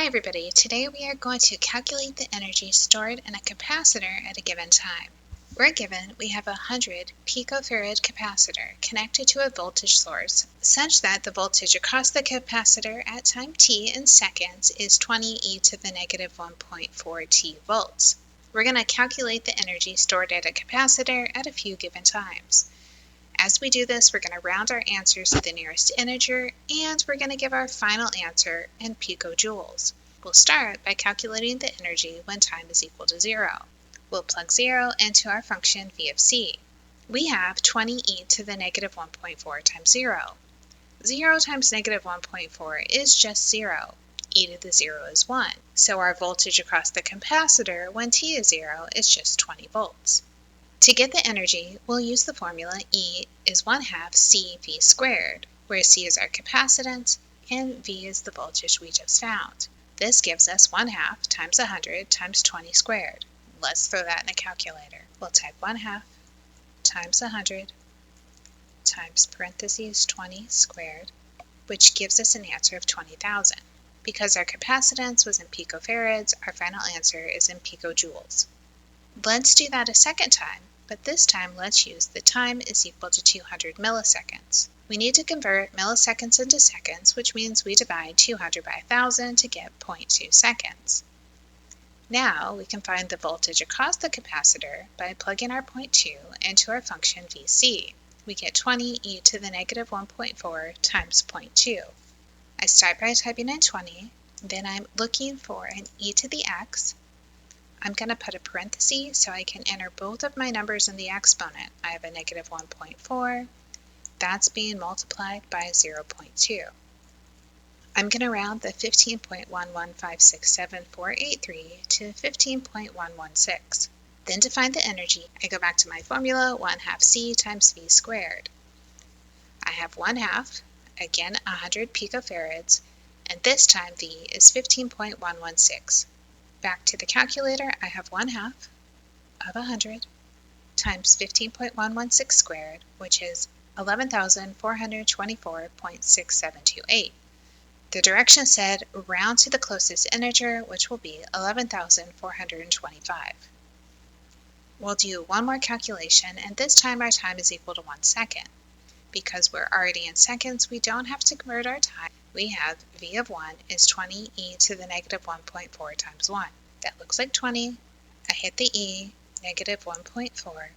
Hi everybody, today we are going to calculate the energy stored in a capacitor at a given time. We're given we have a 100 picofarad capacitor connected to a voltage source such that the voltage across the capacitor at time t in seconds is 20 e to the negative 1.4 t volts. We're going to calculate the energy stored at a capacitor at a few given times. As we do this, we're going to round our answers to the nearest integer, and we're going to give our final answer in picojoules. We'll start by calculating the energy when time is equal to 0. We'll plug 0 into our function v of c. We have 20 e to the negative 1.4 times 0. 0 times negative 1.4 is just 0. E to the 0 is 1. So our voltage across the capacitor when t is 0 is just 20 volts. To get the energy, we'll use the formula E is 1/2 CV squared, where C is our capacitance and V is the voltage we just found. This gives us 1/2 times 100 times 20 squared. Let's throw that in a calculator. We'll type 1/2 times 100 times parentheses 20 squared, which gives us an answer of 20,000. Because our capacitance was in picofarads, our final answer is in picojoules. Let's do that a second time. But this time let's use the time is equal to 200 milliseconds. We need to convert milliseconds into seconds, which means we divide 200 by 1,000 to get 0.2 seconds. Now we can find the voltage across the capacitor by plugging our 0.2 into our function Vc. We get 20 e to the negative 1.4 times 0.2. I start by typing in 20, then I'm looking for an e to the x. I'm going to put a parenthesis so I can enter both of my numbers in the exponent. I have a negative 1.4. That's being multiplied by 0.2. I'm going to round the 15.11567,483 to 15.116. Then to find the energy, I go back to my formula 1/2 C times V squared. I have 1/2, again 100 picofarads, and this time V is 15.116. Back to the calculator, I have 1/2 of 100 times 15.116 squared, which is 11,424.6728. The direction said round to the closest integer, which will be 11,425. We'll do one more calculation, and this time our time is equal to 1 second. Because we're already in seconds, we don't have to convert our time. We have v of 1 is 20 e to the negative 1.4 times 1. That looks like 20. I hit the e, negative 1.4.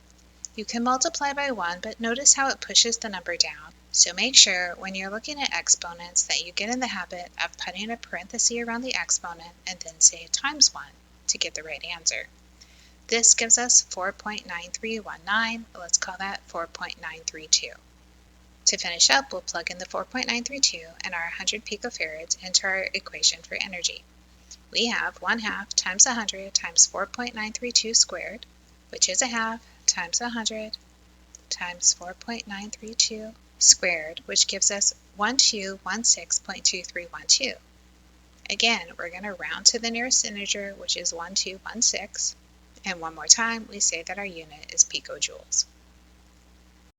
You can multiply by 1, but notice how it pushes the number down. So make sure when you're looking at exponents that you get in the habit of putting a parenthesis around the exponent and then say times 1 to get the right answer. This gives us 4.9319. Let's call that 4.932. To finish up, we'll plug in the 4.932 and our 100 picofarads into our equation for energy. We have 1/2 times 100 times 4.932 squared, which is 1/2 times 100 times 4.932 squared, which gives us 1216.2312. Again, we're going to round to the nearest integer, which is 1216. And one more time, we say that our unit is picojoules.